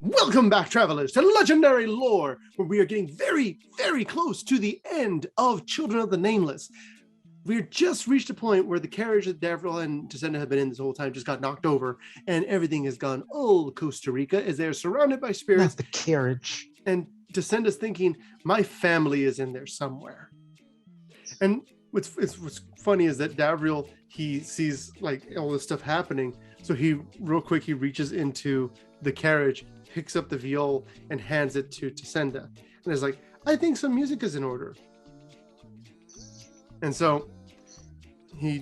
Welcome back, travelers, to Legendary Lore, where we are getting very, very close to the end of Children of the Nameless. We've just reached a point where the carriage that Davriel and Descenda have been in this whole time just got knocked over, and everything has gone all Costa Rica as they are surrounded by spirits. Not the carriage. And Descenda's thinking, my family is in there somewhere. And what's funny is that Davriel, he sees like all this stuff happening, so he reaches into the carriage, picks up the viol, and hands it to Descenda, and is like, I think some music is in order. And so he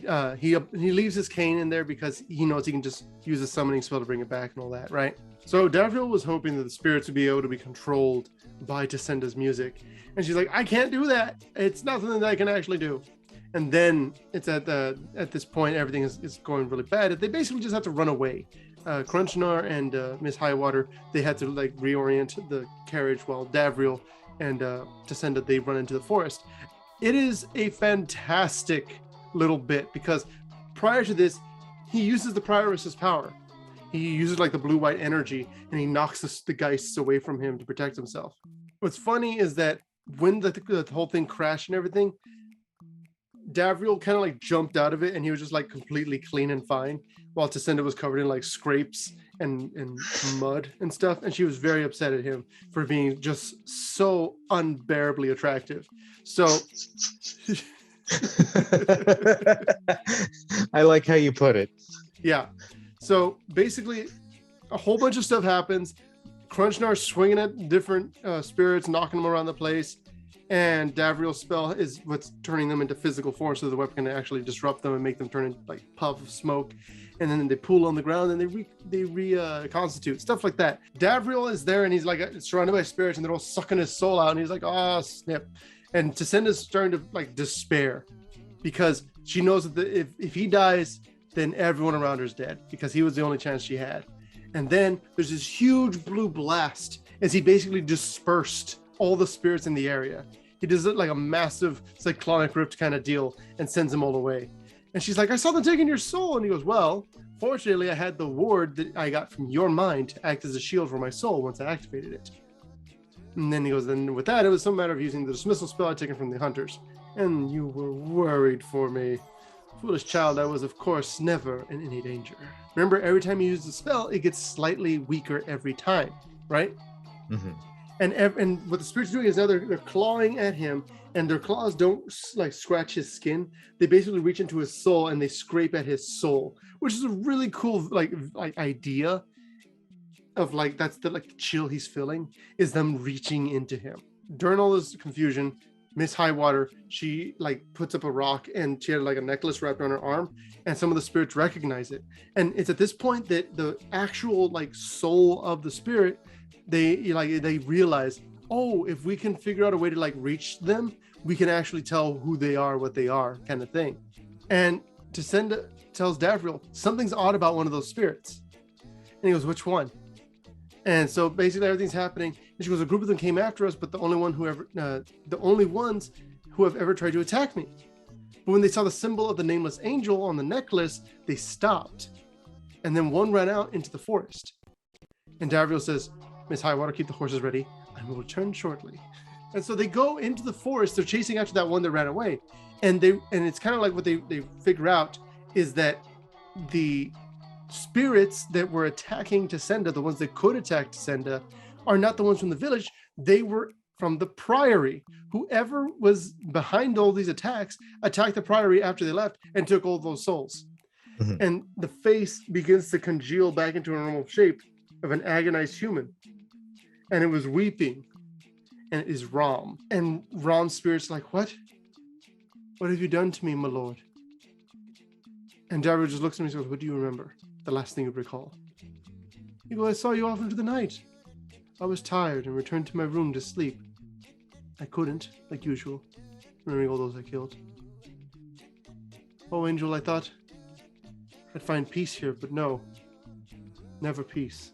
leaves his cane in there because he knows he can just use a summoning spell to bring it back and all that, right? So Davriel was hoping that the spirits would be able to be controlled by Descenda's music, and she's like, I can't do that. It's not something that I can actually do. And then it's at this point everything is going really bad. They basically just have to run away. Crunchnar and Miss Highwater, they had to like reorient the carriage, while Davriel and Descenda, they run into the forest. It is a fantastic little bit because prior to this, he uses the Prioress's power. He uses like the blue-white energy, and he knocks the geists away from him to protect himself. What's funny is that when the whole thing crashed and everything, Davriel kind of like jumped out of it, and he was just like completely clean and fine, while Descenda was covered in like scrapes and mud and stuff, and she was very upset at him for being just so unbearably attractive. So I like how you put it. Yeah. So basically, a whole bunch of stuff happens. Crunchnar swinging at different spirits, knocking them around the place. And Davriel's spell is what's turning them into physical form, so the weapon can actually disrupt them and make them turn into like puff of smoke. And then they pool on the ground and they reconstitute, stuff like that. Davriel is there and he's like surrounded by spirits, and they're all sucking his soul out, and he's like, oh, snip. And Descenda's starting to like despair because she knows that if he dies, then everyone around her is dead, because he was the only chance she had. And then there's this huge blue blast as he basically dispersed all the spirits in the area. He does it like a massive cyclonic rift kind of deal and sends them all away. And she's like, I saw them taking your soul. And he goes, well, fortunately I had the ward that I got from your mind to act as a shield for my soul once I activated it. And then he goes, then with that, it was some matter of using the dismissal spell I'd taken from the hunters. And you were worried for me. Foolish child, I was of course never in any danger. Remember, every time you use the spell, it gets slightly weaker every time, right? Mm-hmm. And what the spirit's doing is now they're clawing at him, and their claws don't like scratch his skin. They basically reach into his soul and they scrape at his soul, which is a really cool like idea of like, that's the like chill he's feeling, is them reaching into him. During all this confusion, Miss Highwater, she like puts up a rock, and she had like a necklace wrapped on her arm, and some of the spirits recognize it. And it's at this point that the actual like soul of the spirit, they realize, oh, if we can figure out a way to like reach them, we can actually tell who they are, what they are, kind of thing. And Descenda tells Davriel, something's odd about one of those spirits. And he goes, which one? And so basically everything's happening. And she goes, a group of them came after us, but the only ones who have ever tried to attack me. But when they saw the symbol of the nameless angel on the necklace, they stopped. And then one ran out into the forest. And Davriel says, Miss Highwater, keep the horses ready. I will return shortly. And so they go into the forest. They're chasing after that one that ran away. And it's kind of like what they figure out is that the spirits that were attacking Descenda, the ones that could attack Descenda, are not the ones from the village. They were from the priory. Whoever was behind all these attacks attacked the priory after they left and took all those souls. Mm-hmm. And the face begins to congeal back into a normal shape of an agonized human. And it was weeping. And it is Rom. And Rom's spirit's like, what? What have you done to me, my lord? And Davriel just looks at me and says, what do you remember? The last thing you recall. He goes, I saw you off into the night. I was tired and returned to my room to sleep. I couldn't, like usual, remembering all those I killed. Oh, Angel, I thought I'd find peace here, but no. Never peace.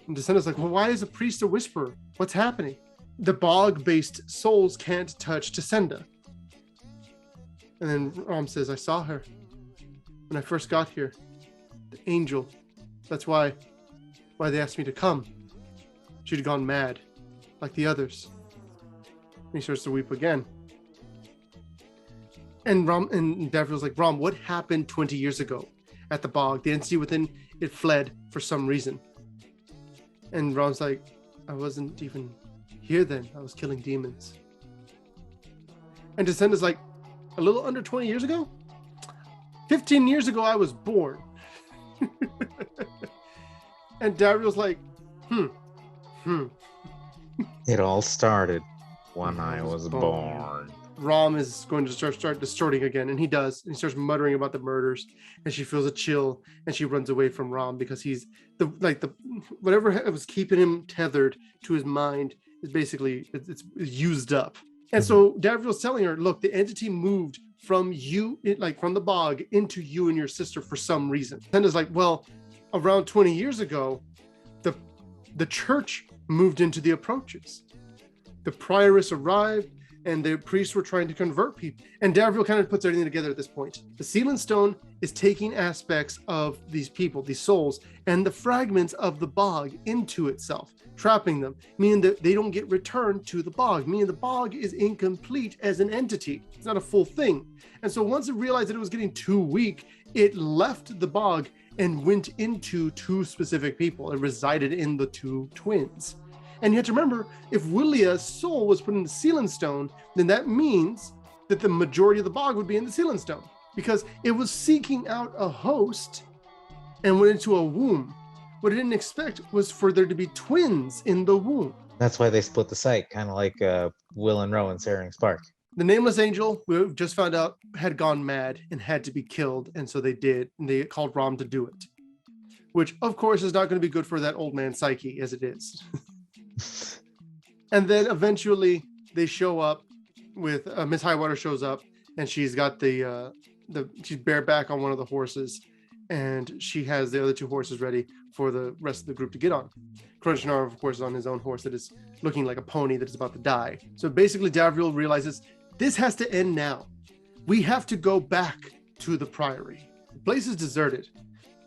And Descenda's like, well, why is a priest a whisperer? What's happening? The bog-based souls can't touch Descenda. And then Rom says, I saw her when I first got here. The angel. That's why they asked me to come. she'd gone mad, like the others. And he starts to weep again. And Davriel's like, Rom, what happened 20 years ago at the bog? The entity within it fled for some reason. And Rom's like, I wasn't even here then. I was killing demons. And Descenda's like, a little under 20 years ago? 15 years ago, I was born. And Davriel's like, It all started when I was born. Rom is going to start distorting again, and he does. And he starts muttering about the murders, and she feels a chill, and she runs away from Rom because he's the whatever was keeping him tethered to his mind is basically it's used up. And so Davriel's telling her, look, the entity moved from you, from the bog into you and your sister for some reason. Senda's like, well, around 20 years ago, the church moved into the approaches. The prioress arrived, and the priests were trying to convert people. And Davriel kind of puts everything together at this point. The Sealing Stone is taking aspects of these people, these souls, and the fragments of the bog into itself, trapping them, meaning that they don't get returned to the bog, meaning the bog is incomplete as an entity. It's not a full thing. And so once it realized that it was getting too weak, it left the bog and went into two specific people. It resided in the two twins. And you have to remember, if Willia's soul was put in the Sealing Stone, then that means that the majority of the bog would be in the Sealing Stone, because it was seeking out a host and went into a womb. What it didn't expect was for there to be twins in the womb. That's why they split the site, kind of like Will and Rowan, Sarah and Spark. The Nameless Angel, we just found out, had gone mad and had to be killed, and so they did, and they called Rom to do it, which of course is not going to be good for that old man's psyche as it is. And then eventually they show up with Miss Highwater shows up, and she's got she's bareback on one of the horses, and she has the other two horses ready for the rest of the group to get on. Crunchnar, of course, is on his own horse that is looking like a pony that is about to die. So basically Davriel realizes this has to end now. We have to go back to the priory. The place is deserted.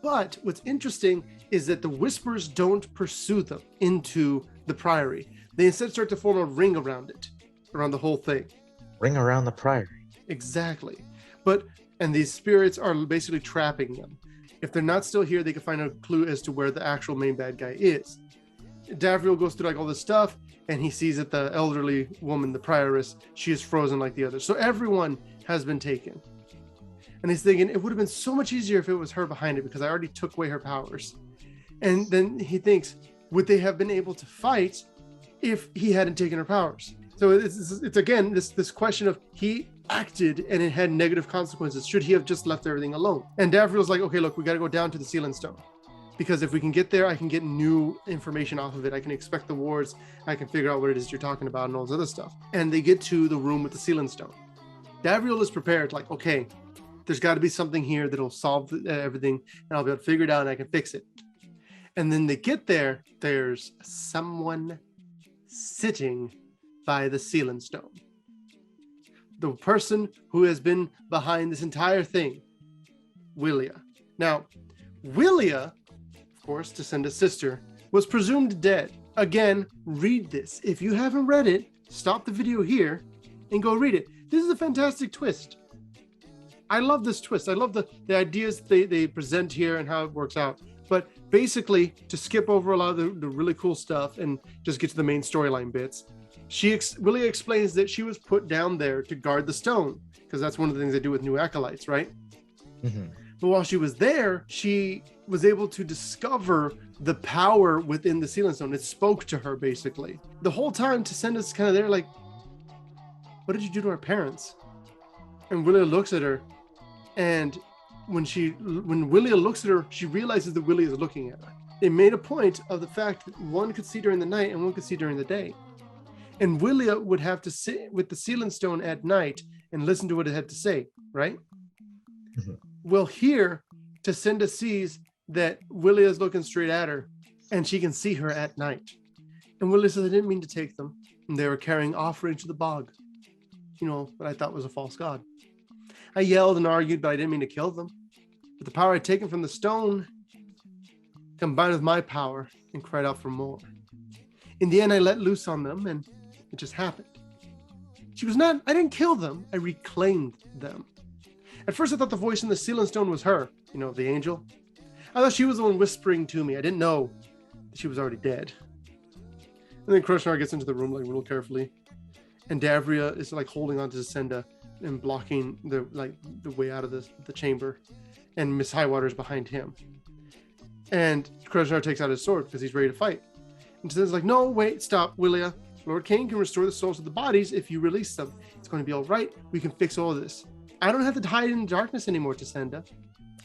But what's interesting is that the Whispers don't pursue them into the priory. They instead start to form a ring around it, around the whole thing. Ring around the priory. Exactly. And these spirits are basically trapping them. If they're not still here, they can find a clue as to where the actual main bad guy is. Davriel goes through all this stuff, and he sees that the elderly woman, the prioress, she is frozen like the others. So everyone has been taken. And he's thinking, it would have been so much easier if it was her behind it, because I already took away her powers. And then he thinks, would they have been able to fight if he hadn't taken her powers? So it's again, this question of he acted and it had negative consequences. Should he have just left everything alone? And Davriel's like, okay, look, we got to go down to the Sealing Stone, because if we can get there, I can get new information off of it. I can expect the wards. I can figure out what it is you're talking about and all this other stuff. And they get to the room with the Sealing Stone. Davriel is prepared, like, okay, there's got to be something here that'll solve everything, and I'll be able to figure it out and I can fix it. And then they get there, there's someone sitting by the Sealing Stone. The person who has been behind this entire thing, Willia. Now, Willia, of course, Descenda's sister, was presumed dead. Again, read this. If you haven't read it, stop the video here and go read it. This is a fantastic twist. I love this twist. I love the ideas they present here and how it works out. But basically, to skip over a lot of the really cool stuff and just get to the main storyline bits, Willia explains that she was put down there to guard the stone, because that's one of the things they do with new acolytes, right? Mm-hmm. But while she was there, she was able to discover the power within the Sealing Stone. It spoke to her, basically. The whole time, Descenda's kind of there like, what did you do to our parents? And Willia looks at her, and when Willia looks at her, she realizes that Willia is looking at her. They made a point of the fact that one could see during the night and one could see during the day. And Willia would have to sit with the Sealing Stone at night and listen to what it had to say, right? Mm-hmm. Well, here, Descenda sees that Willia is looking straight at her, and she can see her at night. And Willia says, I didn't mean to take them. And they were carrying offerings to the bog. What I thought was a false god. I yelled and argued, but I didn't mean to kill them. But the power I'd taken from the stone combined with my power and cried out for more. In the end, I let loose on them, and it just happened. She goes, I didn't kill them. I reclaimed them. At first, I thought the voice in the ceiling stone was her, the angel. I thought she was the one whispering to me. I didn't know that she was already dead. And then Krishnar gets into the room like real carefully, and Davriel is like holding on to Senda and blocking the way out of the chamber, and Miss Highwater is behind him. And Krishnar takes out his sword because he's ready to fight. And Senda's like, no, wait, stop, Willia. Lord Cain can restore the souls of the bodies if you release them. It's going to be all right. We can fix all of this. I don't have to hide in the darkness anymore, Senda.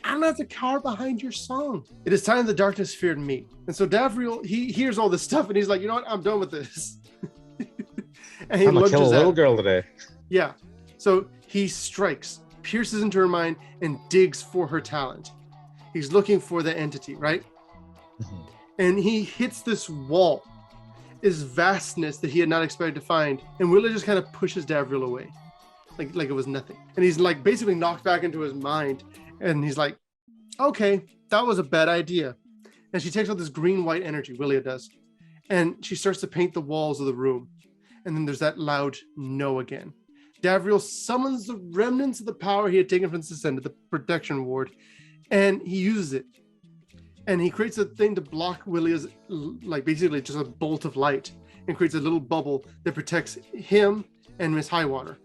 I don't have to cower behind your song. It is time the darkness feared me. And so Davriel, he hears all this stuff and he's like, you know what? I'm done with this. And he I'm gonna kill a little girl today. Yeah. So he strikes, pierces into her mind, and digs for her talent. He's looking for the entity, right? Mm-hmm. And he hits this wall, this vastness that he had not expected to find. And Willia just kind of pushes Davriel away, like it was nothing. And he's like basically knocked back into his mind. And he's like, okay, that was a bad idea. And she takes out this green-white energy, Willia does. And she starts to paint the walls of the room. And then there's that loud no again. Davriel summons the remnants of the power he had taken from Senda, the protection ward, and he uses it. And he creates a thing to block Willia's, like basically just a bolt of light, and creates a little bubble that protects him and Miss Highwater.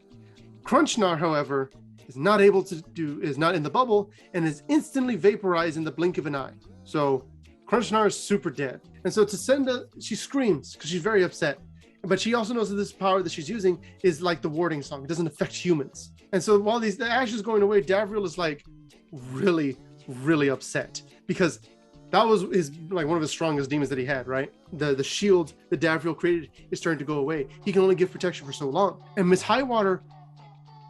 Crunchnar, however, is not in the bubble and is instantly vaporized in the blink of an eye. So Crunchnar is super dead. And so Senda, she screams because she's very upset. But she also knows that this power that she's using is like the warding song. It doesn't affect humans. And so while the ash is going away, Davriel is like really, really upset because that was one of his strongest demons that he had, right? The shield that Davriel created is starting to go away. He can only give protection for so long. And Miss Highwater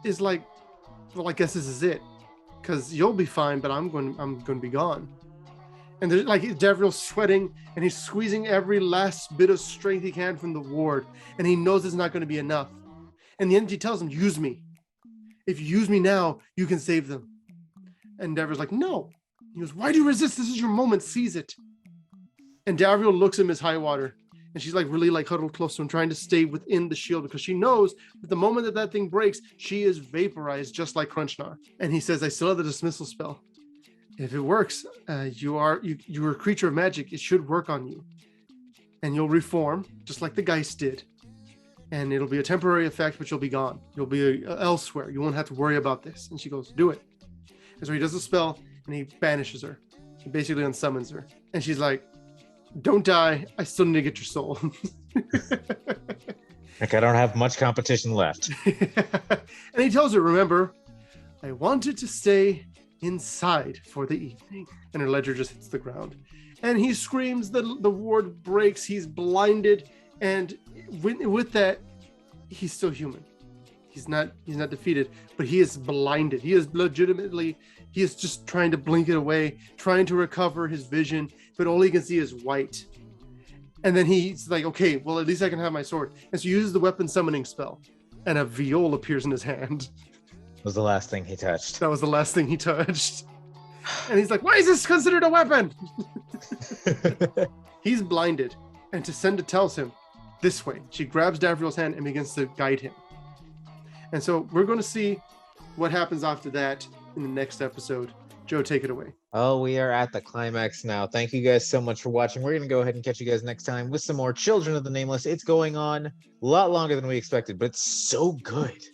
is like, well, I guess this is it, because you'll be fine, but I'm going to be gone. And there's like Davriel's sweating, and he's squeezing every last bit of strength he can from the ward, and he knows it's not going to be enough. And the entity tells him, "Use me. If you use me now, you can save them." And Davriel's like, "No." He goes, "Why do you resist? This is your moment. Seize it." And Davriel looks at Miss Highwater, and she's like really like huddled close to him, trying to stay within the shield because she knows that the moment that thing breaks, she is vaporized just like Crunchnar. And he says, "I still have the dismissal spell. If it works, you're a creature of magic. It should work on you, and you'll reform just like the Geist did. And it'll be a temporary effect, but you'll be gone. You'll be elsewhere. You won't have to worry about this." And she goes, "Do it." And so he does the spell, and he banishes her. He basically unsummons her, and she's like, "Don't die. I still need to get your soul." Like I don't have much competition left. And he tells her, "Remember, I wanted to stay inside for the evening." And her ledger just hits the ground. And he screams, the ward breaks, he's blinded, and with that, he's still human. He's not defeated, but he is blinded. He is just trying to blink it away, trying to recover his vision, but all he can see is white. And then he's like, okay, well, at least I can have my sword. And so he uses the weapon summoning spell, and a viol appears in his hand. Was the last thing he touched. That was the last thing he touched. And he's like, "Why is this considered a weapon?" He's blinded, and Senda tells him, "This way." She grabs Davriel's hand and begins to guide him. And so we're going to see what happens after that in the next episode. Joe, take it away. Oh, we are at the climax now. Thank you guys so much for watching. We're going to go ahead and catch you guys next time with some more Children of the Nameless. It's going on a lot longer than we expected, but it's so good.